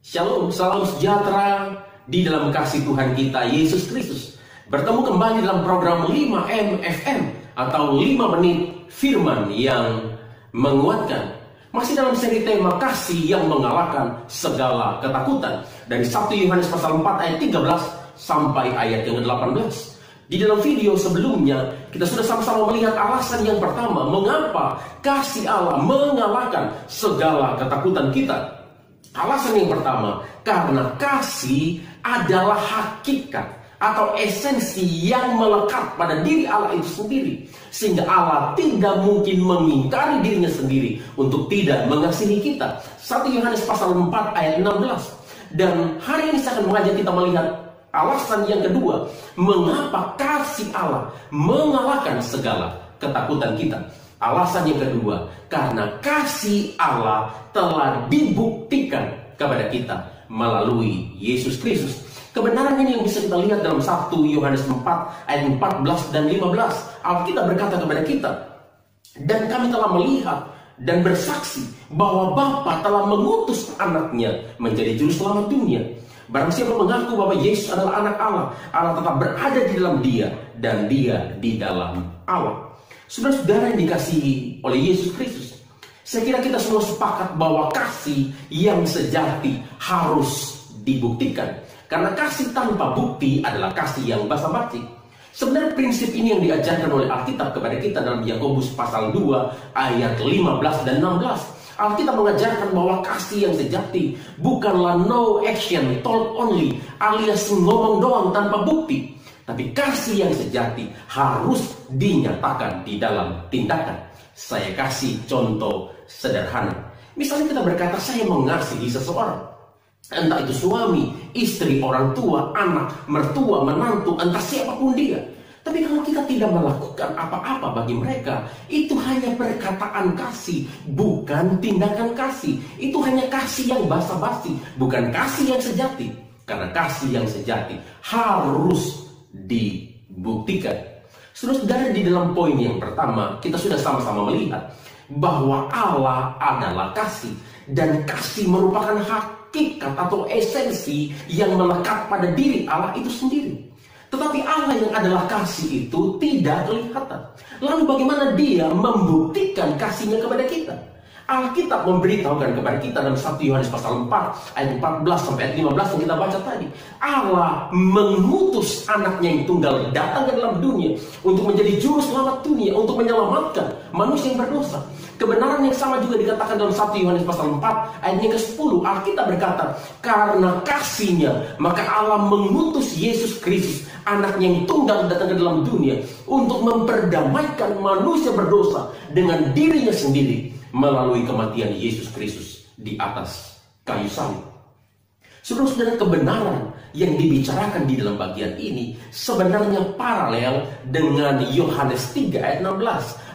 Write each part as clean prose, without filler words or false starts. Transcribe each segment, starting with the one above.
Shalom, salam sejahtera di dalam kasih Tuhan kita Yesus Kristus. Bertemu kembali dalam program 5M FM atau 5 menit firman yang menguatkan. Masih dalam seri tema kasih yang mengalahkan segala ketakutan. Dari 1 Yohanes pasal 4 ayat 13 sampai ayat yang ke-18. Di dalam video sebelumnya, kita sudah sama-sama melihat alasan yang pertama, mengapa kasih Allah mengalahkan segala ketakutan kita. Alasan yang pertama, karena kasih adalah hakikat atau esensi yang melekat pada diri Allah itu sendiri. Sehingga Allah tidak mungkin mengingkari dirinya sendiri untuk tidak mengasihi kita. 1 Yohanes pasal 4 ayat 16. Dan hari ini saya akan mengajak kita melihat alasan yang kedua, mengapa kasih Allah mengalahkan segala ketakutan kita. Alasan yang kedua, karena kasih Allah telah dibuktikan kepada kita melalui Yesus Kristus. Kebenaran ini yang bisa kita lihat dalam 1 Yohanes 4 ayat 14 dan 15. Alkitab berkata kepada kita, dan kami telah melihat dan bersaksi bahwa Bapa telah mengutus anaknya menjadi juru selamat dunia. Barang siapa mengaku bahwa Yesus adalah anak Allah, Allah tetap berada di dalam dia dan dia di dalam Allah. Saudara-saudara yang dikasihi oleh Yesus Kristus, saya kira kita semua sepakat bahwa kasih yang sejati harus dibuktikan. Karena kasih tanpa bukti adalah kasih yang basa-basi. Sebenarnya prinsip ini yang diajarkan oleh Alkitab kepada kita dalam Yakobus pasal 2 ayat 15 dan 16. Alkitab mengajarkan bahwa kasih yang sejati bukanlah no action, talk only, alias ngomong doang tanpa bukti. Tapi kasih yang sejati harus dinyatakan di dalam tindakan. Saya kasih contoh sederhana. Misalnya kita berkata, saya mengasihi seseorang. Entah itu suami, istri, orang tua, anak, mertua, menantu, entah siapapun dia. Tapi kalau kita tidak melakukan apa-apa bagi mereka, itu hanya perkataan kasih, bukan tindakan kasih. Itu hanya kasih yang basa-basi, bukan kasih yang sejati. Karena kasih yang sejati harus dibuktikan. Saudara-saudara, di dalam poin yang pertama, kita sudah sama-sama melihat bahwa Allah adalah kasih. Dan kasih merupakan hakikat atau esensi yang melekat pada diri Allah itu sendiri. Tetapi Allah yang adalah kasih itu tidak kelihatan. Lalu bagaimana dia membuktikan kasihnya kepada kita? Alkitab memberitahukan kepada kita dalam 1 Yohanes pasal 4 ayat 14 sampai ayat 15 yang kita baca tadi. Allah mengutus anaknya yang tunggal datang ke dalam dunia untuk menjadi juru selamat dunia, untuk menyelamatkan manusia yang berdosa. Kebenaran yang sama juga dikatakan dalam 1 Yohanes pasal 4 ayat yang ke-10. Alkitab berkata, karena kasihnya maka Allah mengutus Yesus Kristus, anaknya yang tunggal datang ke dalam dunia untuk memperdamaikan manusia berdosa dengan dirinya sendiri melalui kematian Yesus Kristus di atas kayu salib. Saudara-saudara, kebenaran yang dibicarakan di dalam bagian ini sebenarnya paralel dengan Yohanes 3 ayat 16.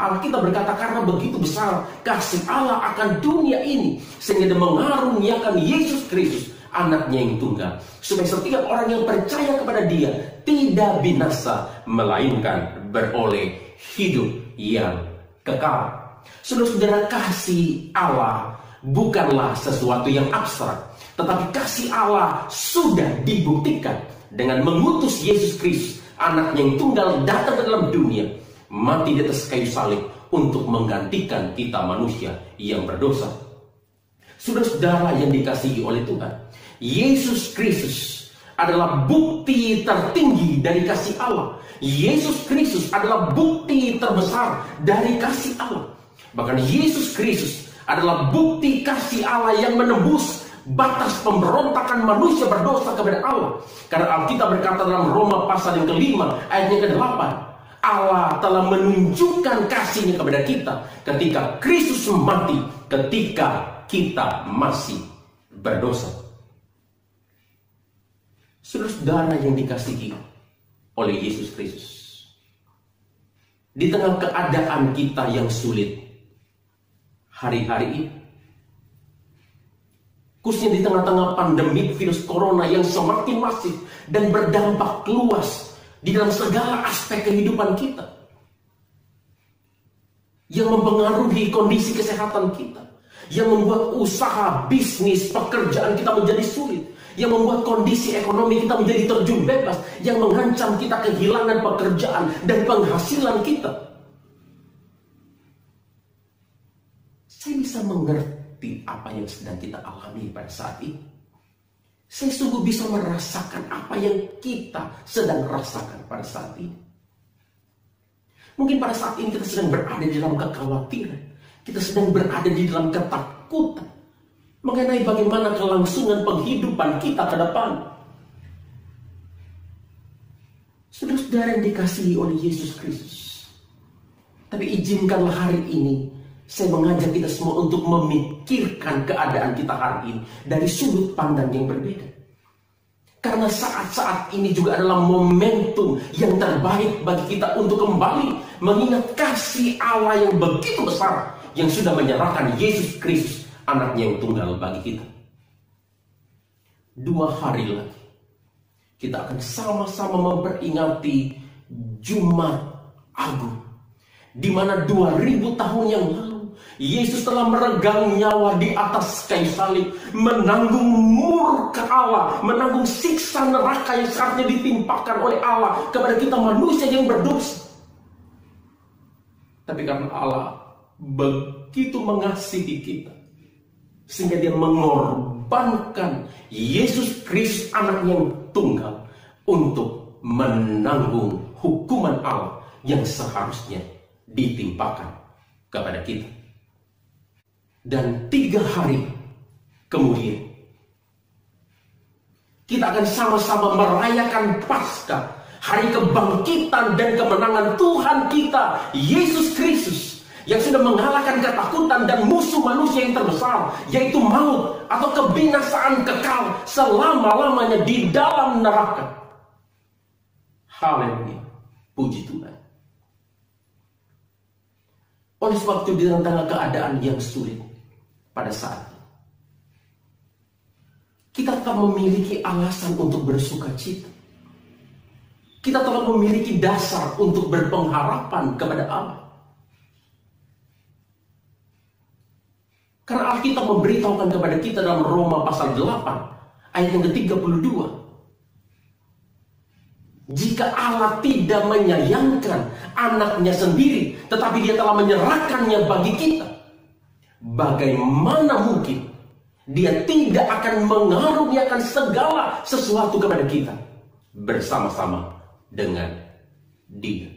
Alkitab berkata, karena begitu besar kasih Allah akan dunia ini sehingga dia mengaruniakan Yesus Kristus, anaknya yang tunggal, supaya setiap orang yang percaya kepada dia tidak binasa, melainkan beroleh hidup yang kekal. Saudara-saudara, kasih Allah bukanlah sesuatu yang abstrak, tetapi kasih Allah sudah dibuktikan dengan mengutus Yesus Kristus, anaknya yang tunggal datang ke dalam dunia, mati di atas kayu salib untuk menggantikan kita manusia yang berdosa. Saudara-saudara yang dikasihi oleh Tuhan, Yesus Kristus adalah bukti tertinggi dari kasih Allah. Yesus Kristus adalah bukti terbesar dari kasih Allah. Bahkan Yesus Kristus adalah bukti kasih Allah yang menembus batas pemberontakan manusia berdosa kepada Allah. Karena Alkitab berkata dalam Roma pasal yang ke-5 ayat yang ke-8, Allah telah menunjukkan kasihnya kepada kita ketika Kristus mati ketika kita masih berdosa. Saudara-saudara yang dikasihi oleh Yesus Kristus, di tengah keadaan kita yang sulit hari-hari ini, khususnya di tengah-tengah pandemi virus corona yang semakin masif dan berdampak luas di dalam segala aspek kehidupan kita, yang mempengaruhi kondisi kesehatan kita, yang membuat usaha, bisnis, pekerjaan kita menjadi sulit, yang membuat kondisi ekonomi kita menjadi terjun bebas, yang mengancam kita kehilangan pekerjaan dan penghasilan kita. Saya bisa mengerti apa yang sedang kita alami pada saat ini. Saya sungguh bisa merasakan apa yang kita sedang rasakan pada saat ini. Mungkin pada saat ini kita sedang berada di dalam kekhawatiran. Kita sedang berada di dalam ketakutan mengenai bagaimana kelangsungan penghidupan kita ke depan. Saudara-saudara yang dikasihi oleh Yesus Kristus. Tapi izinkanlah hari ini saya mengajak kita semua untuk memikirkan keadaan kita hari ini dari sudut pandang yang berbeda. Karena saat-saat ini juga adalah momentum yang terbaik bagi kita untuk kembali mengingat kasih Allah yang begitu besar yang sudah menyerahkan Yesus Kristus, anaknya yang tunggal bagi kita. 2 hari lagi kita akan sama-sama memperingati Jumat Agung, di mana 2000 tahun yang lalu Yesus telah meregang nyawa di atas kayu salib, menanggung murka Allah, menanggung siksa neraka yang seharusnya ditimpakan oleh Allah kepada kita manusia yang berdosa. Tapi karena Allah begitu mengasihi kita, sehingga dia mengorbankan Yesus Kristus, anaknya yang tunggal, untuk menanggung hukuman Allah yang seharusnya ditimpakan kepada kita. Dan 3 hari kemudian kita akan sama-sama merayakan Paskah, hari kebangkitan dan kemenangan Tuhan kita Yesus Kristus, yang sudah mengalahkan ketakutan dan musuh manusia yang terbesar, yaitu maut atau kebinasaan kekal selama-lamanya di dalam neraka. Haleluya, puji Tuhan. Oleh sebab itu, di tengah keadaan yang sulit pada saat ini, kita tetap memiliki alasan untuk bersuka cita. Kita telah memiliki dasar untuk berpengharapan kepada Allah. Karena Alkitab memberitahukan kepada kita dalam Roma pasal 8 ayat yang ke-32, jika Allah tidak menyayangkan anaknya sendiri, tetapi dia telah menyerahkannya bagi kita, bagaimana mungkin dia tidak akan mengaruniakan segala sesuatu kepada kita bersama-sama dengan dia.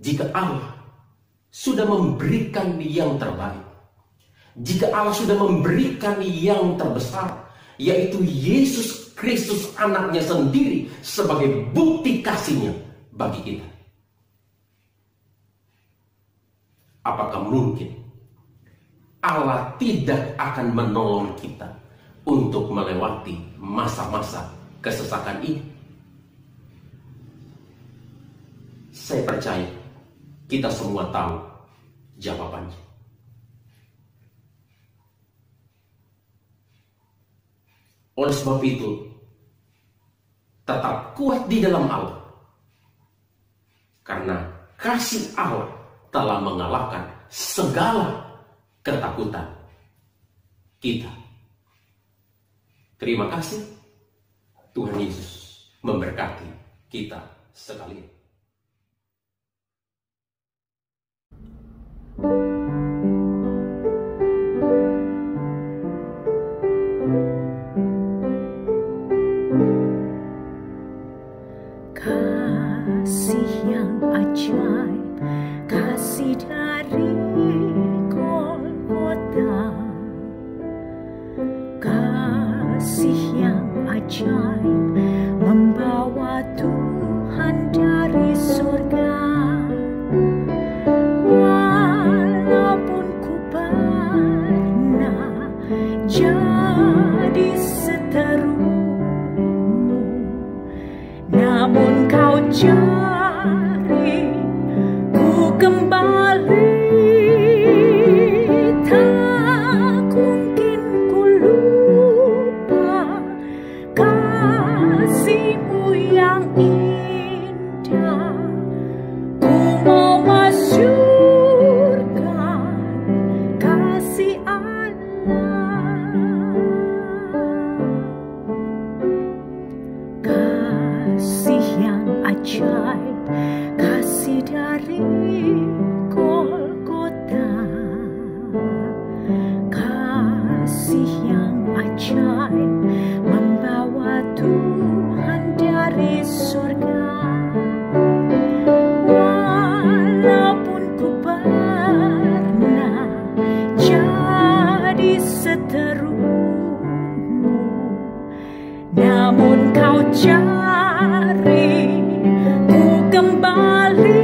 Jika Allah sudah memberikan yang terbaik, jika Allah sudah memberikan yang terbesar, yaitu Yesus Kristus, anaknya sendiri, sebagai bukti kasihnya bagi kita, apakah mungkin Allah tidak akan menolong kita untuk melewati masa-masa kesesakan ini? Saya percaya kita semua tahu jawabannya. Oleh sebab itu, tetap kuat di dalam Allah, karena kasih Allah telah mengalahkan segala ketakutan kita. Terima kasih. Tuhan Yesus memberkati kita sekalian. Kasih yang ajaib, kasih dari Golgota, kasih yang ajaib membawa Tuhan dari surga. Walaupun ku pernah jadi seterumu, namun kau cari ku kembali. Tak mungkin ku lupa kasih-Mu yang indah. Ku mau masuk surga seterumu, namun kau cari ku kembali.